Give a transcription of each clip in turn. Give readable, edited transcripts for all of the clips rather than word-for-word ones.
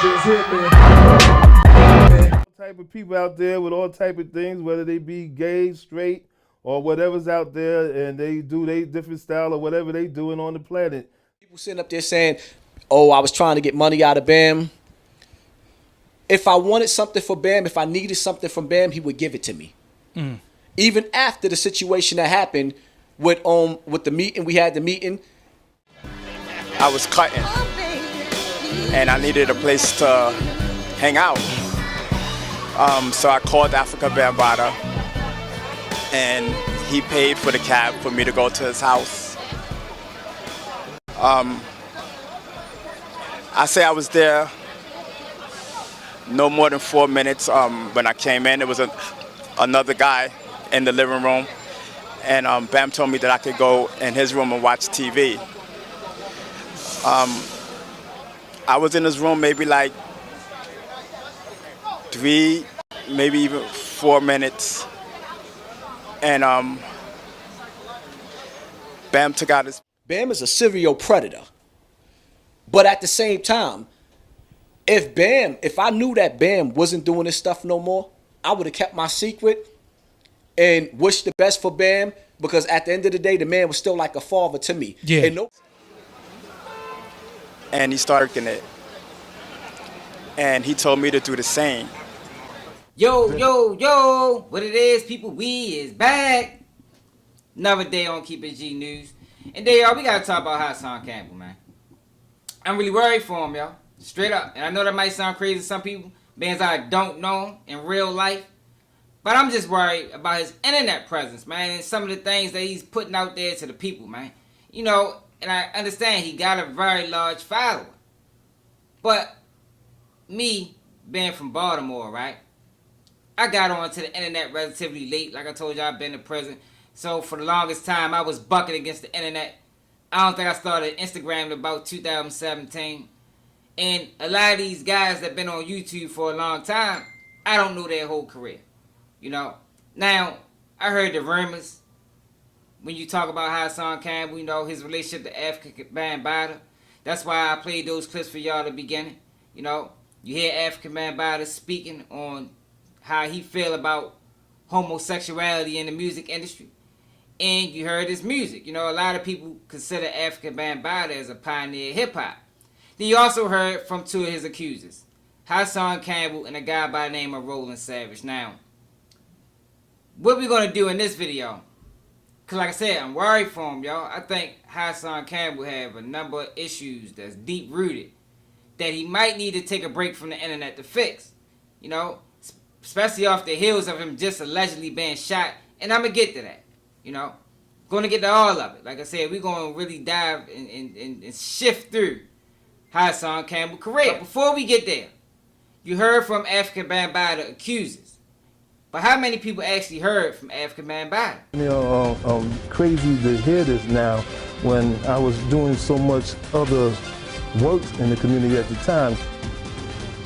just hit me. All type of people out there with all type of things, whether they be gay, straight, or whatever's out there, and they do their different style or whatever they doing on the planet. People sitting up there saying, oh, I was trying to get money out of Bam. If I wanted something for Bam, if I needed something from Bam, he would give it to me. Even after the situation that happened with the meeting, we had the meeting. I was cutting, and I needed a place to hang out. So I called Afrika Bambaataa, and he paid for the cab for me to go to his house. I say I was there no more than 4 minutes. When I came in, there was another guy in the living room, and Bam told me that I could go in his room and watch TV. I was in his room maybe like 3, maybe even 4 minutes, and Bam took out his... Bam is a serial predator. But at the same time, if I knew that Bam wasn't doing this stuff no more, I would have kept my secret and wished the best for Bam, because at the end of the day, the man was still like a father to me. Yeah. And he started working it. And he told me to do the same. Yo, yo, yo, what it is, people, we is back. Another day on Keep It G News. And there, y'all, we got to talk about Hassan Campbell, man. I'm really worried for him, y'all. Straight up. And I know that might sound crazy to some people, bands I don't know in real life. But I'm just worried about his internet presence, man, and some of the things that he's putting out there to the people, man. You know, and I understand he got a very large following. But me, being from Baltimore, right? I got onto the internet relatively late. Like I told you, I've been to prison. So for the longest time, I was bucking against the internet. I don't think I started Instagram in about 2017. And a lot of these guys that been on YouTube for a long time, I don't know their whole career. You know, now, I heard the rumors when you talk about Hassan Campbell, you know, his relationship to Afrika Bambaataa. That's why I played those clips for y'all at the beginning. You know, you hear Afrika Bambaataa speaking on how he feel about homosexuality in the music industry. And you heard his music. You know, a lot of people consider Afrika Bambaataa as a pioneer of hip-hop. Then you also heard from two of his accusers, Hassan Campbell and a guy by the name of Roland Savage. Now, what we going to do in this video, because like I said, I'm worried for him, y'all. I think Hassan Campbell have a number of issues that's deep-rooted that he might need to take a break from the internet to fix. You know, especially off the heels of him just allegedly being shot. And I'm going to get to that, you know. Going to get to all of it. Like I said, we're going to really dive and shift through Hassan Campbell's career. But before we get there, you heard from Afrika Bambaataa accusers. But how many people actually heard from Afrika Bambaataa? You know, crazy to hear this now when I was doing so much other work in the community at the time.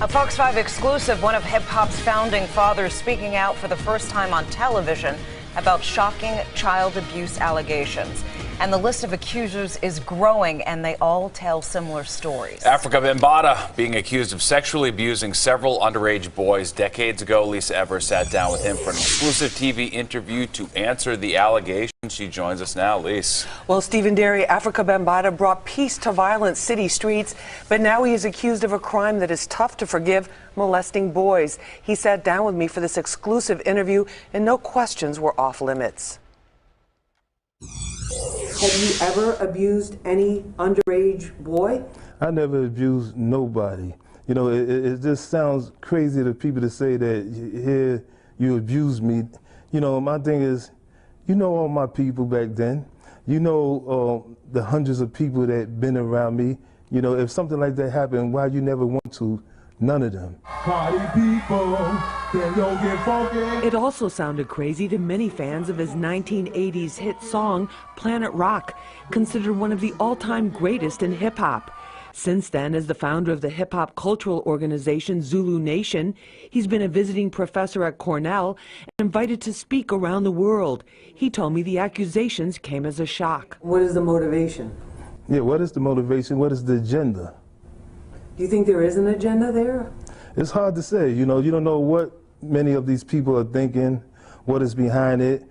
A Fox 5 exclusive, one of hip-hop's founding fathers speaking out for the first time on television about shocking child abuse allegations. And the list of accusers is growing, and they all tell similar stories. Afrika Bambaataa being accused of sexually abusing several underage boys decades ago. Lisa Evers sat down with him for an exclusive TV interview to answer the allegations. She joins us now. Lisa. Well, Stephen Derry, Afrika Bambaataa brought peace to violent city streets, but now he is accused of a crime that is tough to forgive, molesting boys. He sat down with me for this exclusive interview, and no questions were off limits. Have you ever abused any underage boy? I never abused nobody. You know, it just sounds crazy to people to say that here you abused me. You know, my thing is, you know all my people back then. You know the hundreds of people that been around me. You know, if something like that happened, why you never want to? None of them. Party people, can you get funky? It also sounded crazy to many fans of his 1980s hit song, Planet Rock, considered one of the all-time greatest in hip-hop. Since then, as the founder of the hip-hop cultural organization Zulu Nation, he's been a visiting professor at Cornell and invited to speak around the world. He told me the accusations came as a shock. What is the motivation? Yeah, what is the motivation? What is the agenda? Do you think there is an agenda there? It's hard to say. You don't know what many of these people are thinking, what is behind it.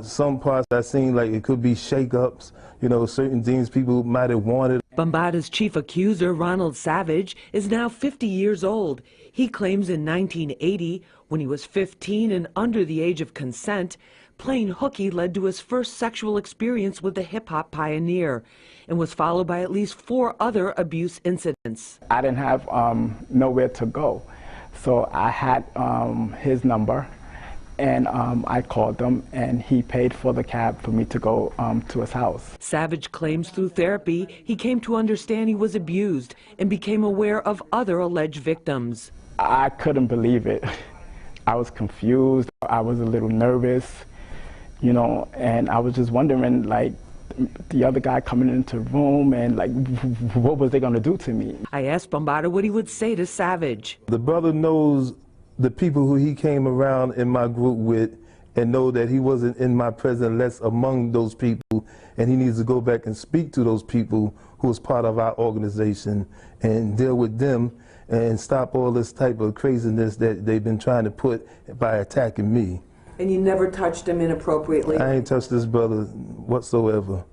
Some parts I seen like it could be shake-ups, certain things people might have wanted. Bambaataa's chief accuser, Ronald Savage, is now 50 years old. He claims in 1980, when he was 15 and under the age of consent, playing hooky led to his first sexual experience with the hip-hop pioneer and was followed by at least 4 other abuse incidents. I didn't have nowhere to go, so I had his number, and I called him, and he paid for the cab for me to go to his house. Savage claims through therapy he came to understand he was abused and became aware of other alleged victims. I couldn't believe it. I was confused, I was a little nervous, and I was just wondering, like, the other guy coming into the room and like, what was they gonna do to me? I asked Bambaataa what he would say to Savage. The brother knows the people who he came around in my group with and know that he wasn't in my presence unless among those people, and he needs to go back and speak to those people who was part of our organization and deal with them and stop all this type of craziness that they've been trying to put by attacking me. And you never touched him inappropriately? I ain't touched this brother whatsoever.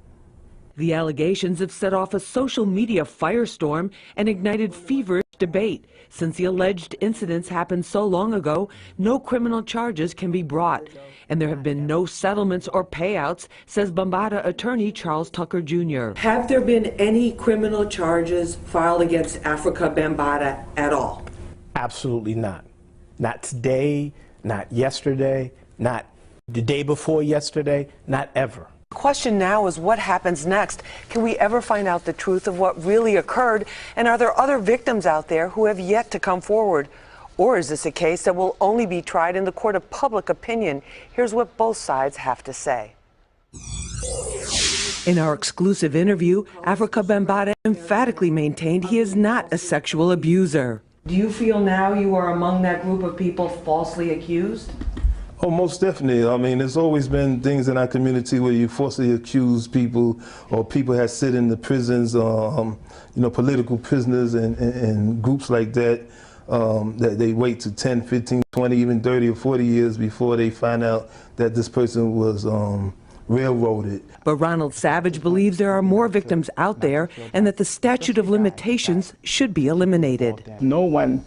The allegations have set off a social media firestorm and ignited feverish debate. Since the alleged incidents happened so long ago, no criminal charges can be brought. And there have been no settlements or payouts, says Bambaataa attorney Charles Tucker Jr. Have there been any criminal charges filed against Afrika Bambaataa at all? Absolutely not. Not today, not yesterday, not the day before yesterday, not ever. The question now is what happens next? Can we ever find out the truth of what really occurred? And are there other victims out there who have yet to come forward? Or is this a case that will only be tried in the court of public opinion? Here's what both sides have to say. In our exclusive interview, Afrika Bambaataa emphatically maintained he is not a sexual abuser. Do you feel now you are among that group of people falsely accused? Oh, most definitely. I mean, there's always been things in our community where you falsely accuse people, or people have sit in the prisons, political prisoners and groups like that, that they wait to 10, 15, 20, even 30 or 40 years before they find out that this person was railroaded. But Ronald Savage believes there are more victims out there and that the statute of limitations should be eliminated. No one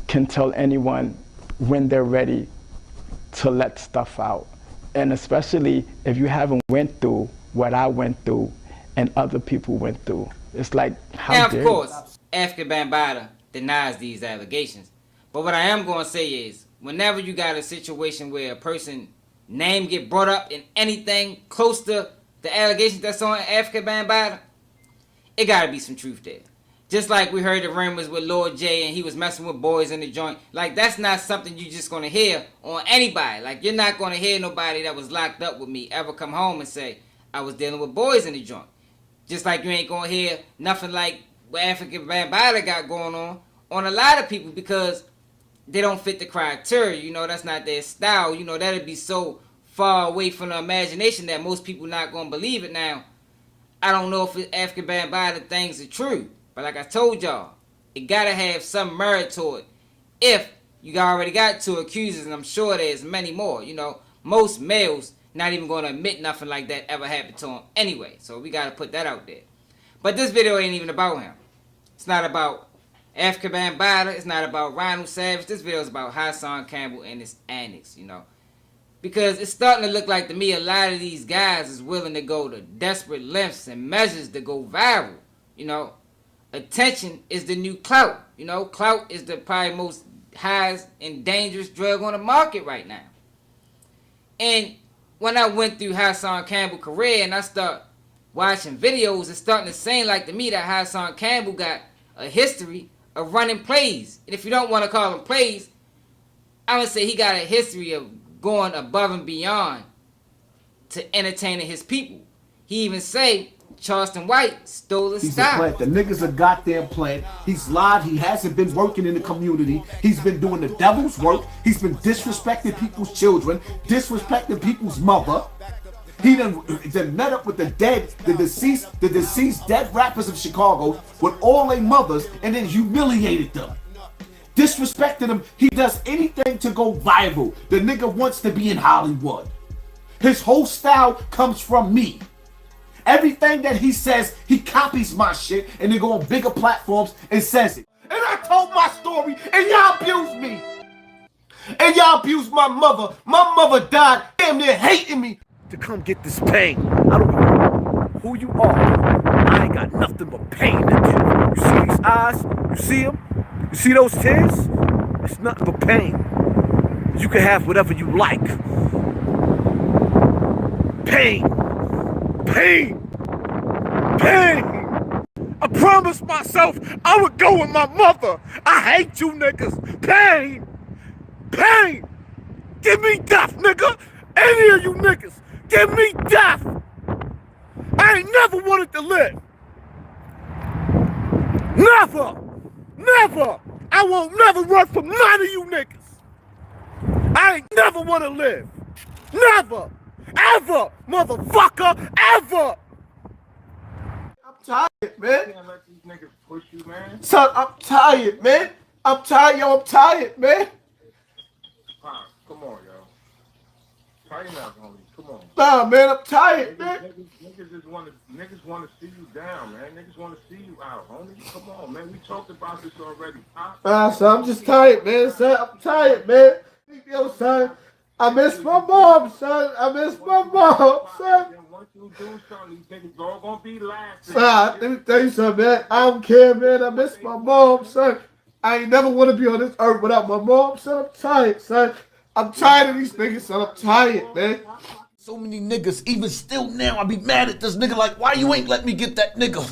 can tell anyone when they're ready to let stuff out. And especially if you haven't went through what I went through and other people went through. It's like, how dare you? Now, of course, Afrika Bambaataa denies these allegations. But what I am going to say is, whenever you got a situation where a person name get brought up in anything close to the allegations that's on Afrika Bambaataa, it got to be some truth there. Just like we heard the rumors with Lord J and he was messing with boys in the joint. Like, that's not something you just going to hear on anybody. Like, you're not going to hear nobody that was locked up with me ever come home and say, I was dealing with boys in the joint. Just like you ain't going to hear nothing like what Afrika Bambaataa got going on a lot of people, because they don't fit the criteria. That's not their style. That'd be so far away from the imagination that most people not going to believe it. Now, I don't know if Afrika Bambaataa things are true. But like I told y'all, it gotta have some merit to it. If you already got 2 accusers, and I'm sure there's many more, most males not even gonna admit nothing like that ever happened to them anyway. So we gotta put that out there. But this video ain't even about him. It's not about Afrika Bambaataa. It's not about Ronald Savage. This video is about Hassan Campbell and his antics, Because it's starting to look like to me a lot of these guys is willing to go to desperate lengths and measures to go viral, Attention is the new clout. Clout is the probably most highest and dangerous drug on the market right now. And when I went through Hassan Campbell's career and I start watching videos, it's starting to seem like to me that Hassan Campbell got a history of running plays. And if you don't want to call them plays, I would say he got a history of going above and beyond to entertaining his people. He even say Charleston White stole his style. He's a plant. The nigga's a goddamn plant. He's lied. He hasn't been working in the community. He's been doing the devil's work. He's been disrespecting people's children, disrespecting people's mother. He then met up with the deceased dead rappers of Chicago with all their mothers and then humiliated them. Disrespected them. He does anything to go viral. The nigga wants to be in Hollywood. His whole style comes from me. Everything that he says, he copies my shit and then go on bigger platforms and says it. And I told my story and y'all abused me. And y'all abused my mother. My mother died damn near hating me. To come get this pain. I don't know who you are. I ain't got nothing but pain to give. You see these eyes? You see them? You see those tears? It's nothing but pain. You can have whatever you like. Pain. Pain. Pain. I promised myself I would go with my mother. I hate you niggas. Pain. Pain. Give me death, nigga. Any of you niggas. Give me death. I ain't never wanted to live. Never. Never. I won't never run from none of you niggas. I ain't never want to live. Never. Ever. Motherfucker. Ever. I'm tired, man. Can't let these niggas push you, man. Son, I'm tired, man. I'm tired, yo. I'm tired, man. Pop, come on, yo. Tighten up, homie. Come on. Nah, man. I'm tired, man. Niggas just want to see you down, man. Niggas want to see you out, homie. Come on, man. We talked about this already, Pop. Son, I'm just tired, man. Son, I'm tired, man. Yo, son. I miss my mom, son. I miss my mom, son. Once you do something, these niggas all gonna be laughing. Son, let me tell you something, man. I don't care, man. I miss my mom, son. I ain't never want to be on this earth without my mom, son. I'm tired, son. I'm tired of these niggas, son. I'm tired, man. So many niggas, even still now, I be mad at this nigga like, why you ain't let me get that nigga?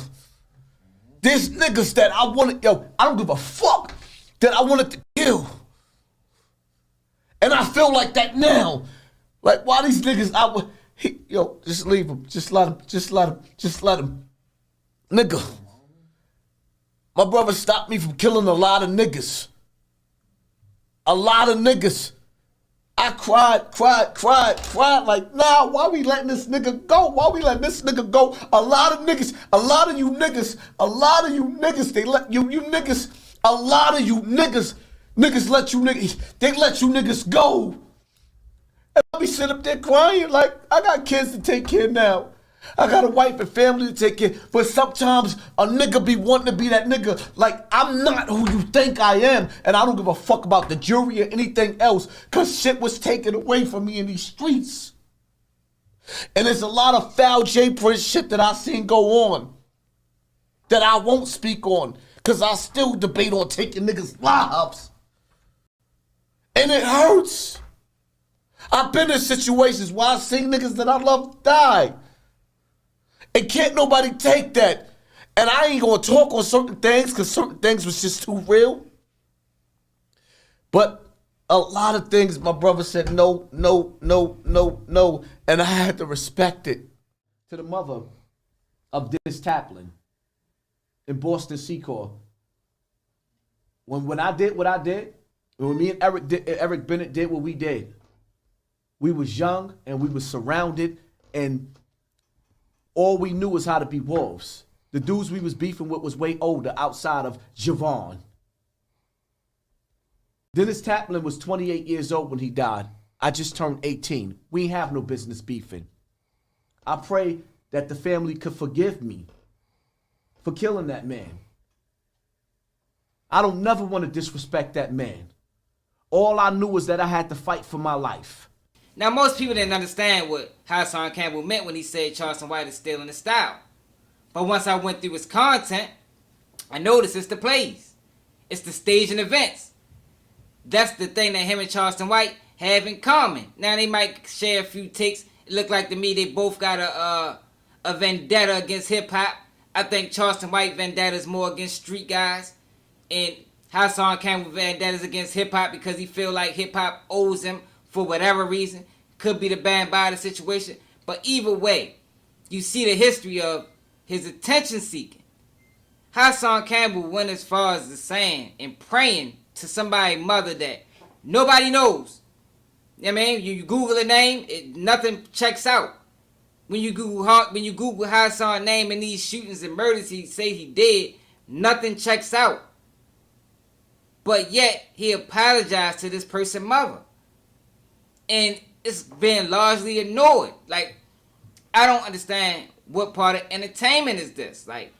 There's niggas that I wanted, yo, I don't give a fuck that I wanted to kill. And I feel like that now. Like, why these niggas, yo, just leave him. Just let him. Nigga. My brother stopped me from killing a lot of niggas. A lot of niggas. I cried like, nah, why we letting this nigga go? Why we letting this nigga go? A lot of niggas, a lot of you niggas, they let you niggas, a lot of you niggas let you niggas, they let you niggas go. And I be sitting up there crying like, I got kids to take care now. I got a wife and family to take care. But sometimes a nigga be wanting to be that nigga. Like, I'm not who you think I am. And I don't give a fuck about the jury or anything else. Because shit was taken away from me in these streets. And there's a lot of foul J-Prince shit that I seen go on. That I won't speak on. Because I still debate on taking niggas' lives. And it hurts. I've been in situations where I've seen niggas that I love die. And can't nobody take that. And I ain't gonna talk on certain things because certain things was just too real. But a lot of things my brother said no. And I had to respect it. To the mother of Dennis Taplin in Boston Secor. When I did what I did, when me and Eric Bennett did what we did, we was young and we was surrounded and all we knew was how to be wolves. The dudes we was beefing with was way older outside of Javon. Dennis Taplin was 28 years old when he died. I just turned 18. We have no business beefing. I pray that the family could forgive me for killing that man. I don't never want to disrespect that man. All I knew was that I had to fight for my life. Now, most people didn't understand what Hassan Campbell meant when he said Charleston White is stealing his style. But once I went through his content, I noticed it's the plays. It's the staging events. That's the thing that him and Charleston White have in common. Now, they might share a few takes. It looked like to me they both got a vendetta against hip-hop. I think Charleston White vendetta is more against street guys. And Hassan Campbell vendetta is against hip-hop because he feel like hip-hop owes him for whatever reason. Could be the Bambaataa situation. But either way, you see the history of his attention seeking. Hassan Campbell went as far as the saying and praying to somebody's mother that nobody knows. You know what I mean? You Google a name, nothing checks out. when you Google Hassan name and these shootings and murders he say he did, nothing checks out. But yet he apologized to this person's mother, and it's been largely ignored. Like, I don't understand what part of entertainment is this. Like,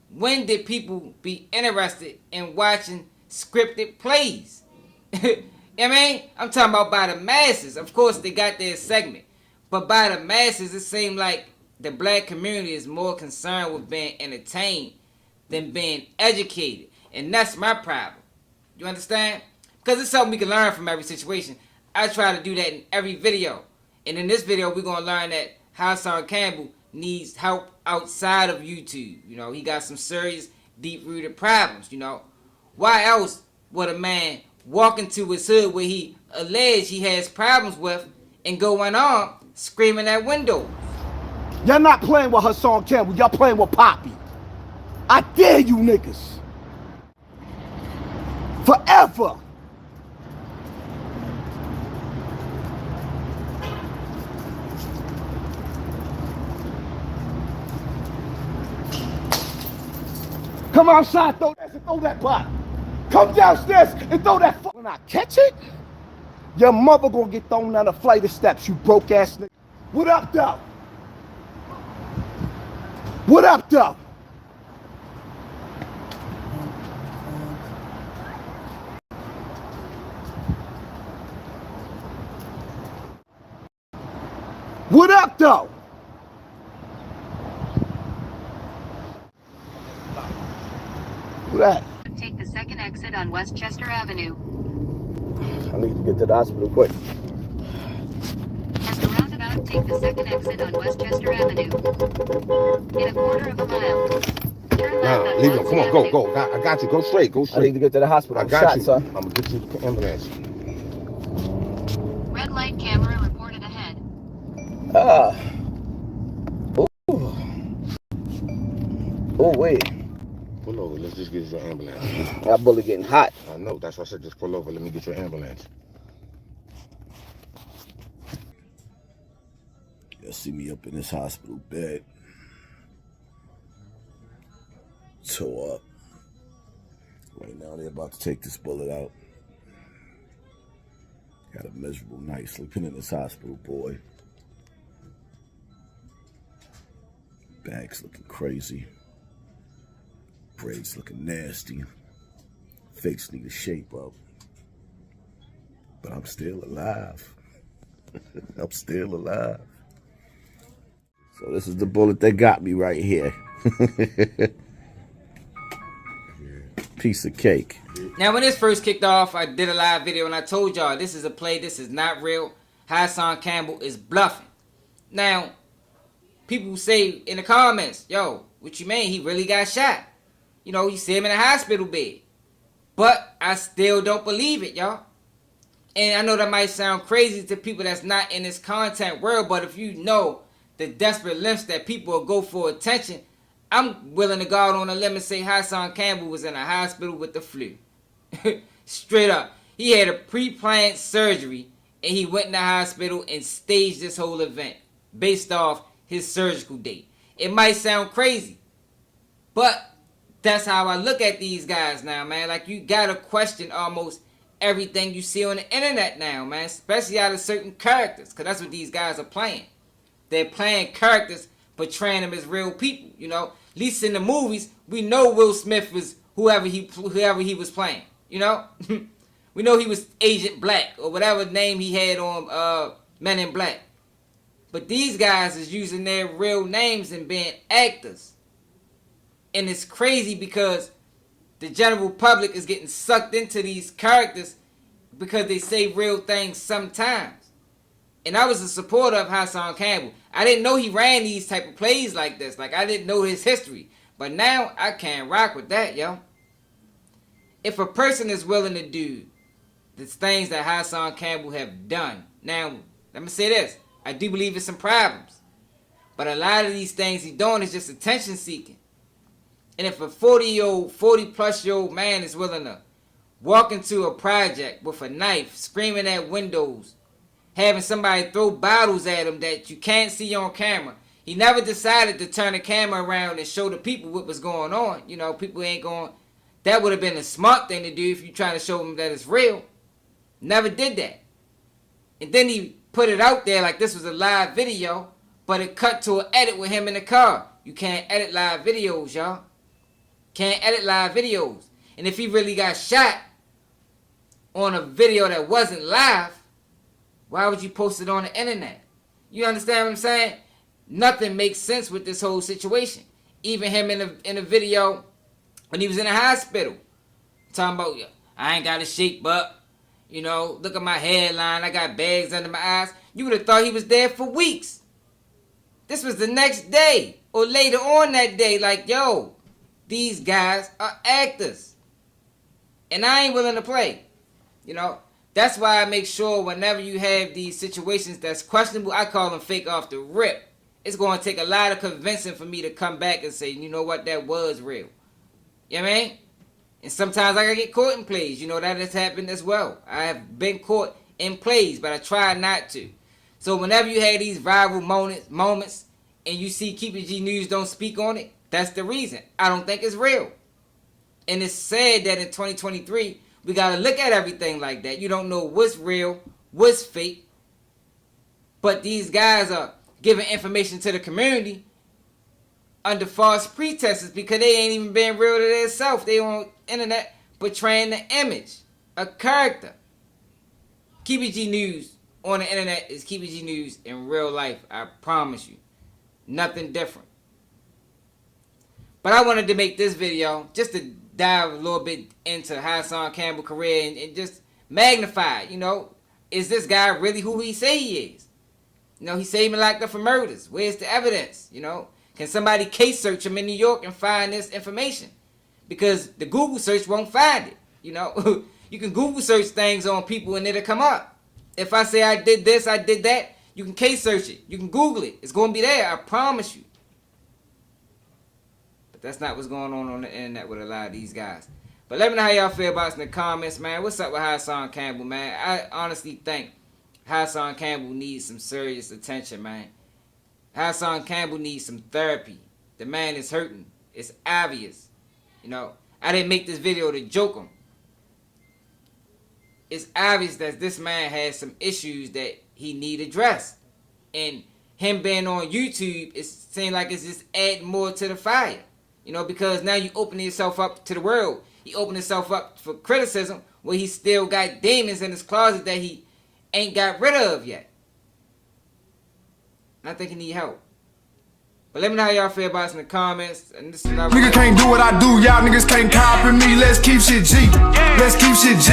when did people be interested in watching scripted plays? I mean, I'm talking about by the masses. Of course, they got their segment. But by the masses, it seems like the black community is more concerned with being entertained than being educated. And that's my problem. You understand? Because it's something we can learn from every situation. I try to do that in every video. And in this video, we're going to learn that Hassan Campbell needs help outside of YouTube. You know, he got some serious, deep-rooted problems, you know. Why else would a man walk into his hood where he alleged he has problems with and go unarmed, screaming at windows? Y'all not playing with Hassan Campbell, y'all playing with Poppy. I dare you niggas. Forever. Come outside, throw that pot. Come downstairs and throw that fuck. When I catch it, your mother gonna get thrown down a flight of steps, you broke ass nigga. What up, though? What up, though? What up, though? Who that? Take the second exit on Westchester Avenue. I need to get to the hospital quick. At the roundabout, take the second exit on Westchester Avenue. In a quarter of a mile. Turn left on Leave him. Come on, Avenue. go. I got you. Go straight. I need to get to the hospital. I got you. I'm gonna get you the ambulance. Red light camera reported ahead. Oh, wait. Pull over. Let's just get your ambulance. That bullet getting hot. I know. That's why I said just pull over. Let me get your ambulance. Y'all see me up in this hospital bed. Tore up. Right now they're about to take this bullet out. Got a miserable night sleeping in this hospital, boy. Bags looking crazy. Braids looking nasty. Face need to shape up. But I'm still alive. I'm still alive. So this is the bullet that got me right here. Piece of cake. Now, when this first kicked off, I did a live video and I told y'all this is a play, this is not real. Hassan Campbell is bluffing. Now, people say in the comments, yo, what you mean? He really got shot. You know, you see him in a hospital bed. But I still don't believe it, y'all. And I know that might sound crazy to people that's not in this content world, but if you know the desperate lengths that people will go for attention, I'm willing to go out on a limb and say Hassan Campbell was in a hospital with the flu. Straight up. He had a pre-planned surgery and he went in the hospital and staged this whole event based off his surgical date. It might sound crazy, but that's how I look at these guys now, man. Like, you gotta question almost everything you see on the internet now, man. Especially out of certain characters, because that's what these guys are playing. They're playing characters, portraying them as real people, you know. At least in the movies, we know Will Smith was whoever he was playing, you know. We know he was Agent Black or whatever name he had on Men in Black. But these guys is using their real names and being actors. And it's crazy because the general public is getting sucked into these characters because they say real things sometimes. And I was a supporter of Hassan Campbell. I didn't know he ran these type of plays like this. Like, I didn't know his history. But now I can't rock with that, yo. If a person is willing to do the things that Hassan Campbell have done. Now, let me say this. I do believe it's some problems. But a lot of these things he's doing is just attention seeking. And if a 40-plus-year-old man is willing to walk into a project with a knife, screaming at windows, having somebody throw bottles at him that you can't see on camera, He never decided to turn the camera around and show the people what was going on. You know, people ain't going. That would have been a smart thing to do if you're trying to show them that it's real. Never did that. And then he put it out there like this was a live video, but it cut to an edit with him in the car. You can't edit live videos, y'all. Can't edit live videos. And if he really got shot on a video that wasn't live, why would you post it on the internet? You understand what I'm saying? Nothing makes sense with this whole situation. Even him in a video when he was in the hospital, talking about, I ain't got a shape up. You know, look at my hairline. I got bags under my eyes. You would have thought he was dead for weeks. This was the next day or later on that day. Like, yo, these guys are actors. And I ain't willing to play. You know, that's why I make sure whenever you have these situations that's questionable, I call them fake off the rip. It's going to take a lot of convincing for me to come back and say, you know what, that was real. You know what I mean? And sometimes I gotta get caught in plays. You know, that has happened as well. I have been caught in plays, but I try not to. So whenever you have these viral moments and you see Keep It G News don't speak on it, that's the reason. I don't think it's real. And it's sad that in 2023, we gotta look at everything like that. You don't know what's real, what's fake. But these guys are giving information to the community under false pretenses because they ain't even being real to themselves. They on internet portraying the image, a character. Keep It G News on the internet is Keep It G News in real life. I promise you. Nothing different. But I wanted to make this video just to dive a little bit into Hassan Campbell's career and just magnify, you know, is this guy really who he say he is? You know, he say he been locked up for murders. Where's the evidence, you know? Can somebody case search him in New York and find this information? Because the Google search won't find it. You know, you can Google search things on people and it'll come up. If I say I did this, I did that, you can case search it. You can Google it. It's going to be there. I promise you. But that's not what's going on the internet with a lot of these guys. But let me know how y'all feel about it in the comments, man. What's up with Hassan Campbell, man? I honestly think Hassan Campbell needs some serious attention, man. Hassan Campbell needs some therapy. The man is hurting. It's obvious. You know, I didn't make this video to joke him. It's obvious that this man has some issues that he need addressed. And him being on YouTube, it seems like it's just adding more to the fire. You know, because now you open yourself up to the world. He opened himself up for criticism where he still got demons in his closet that he ain't got rid of yet. And I think he need help. But let me know how y'all feel about it in the comments. And this is nigga can't do what I do, y'all niggas can't copy me. Let's keep shit G. Let's keep shit G.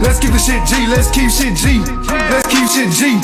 Let's keep the shit G. Let's keep shit G. Let's keep shit G.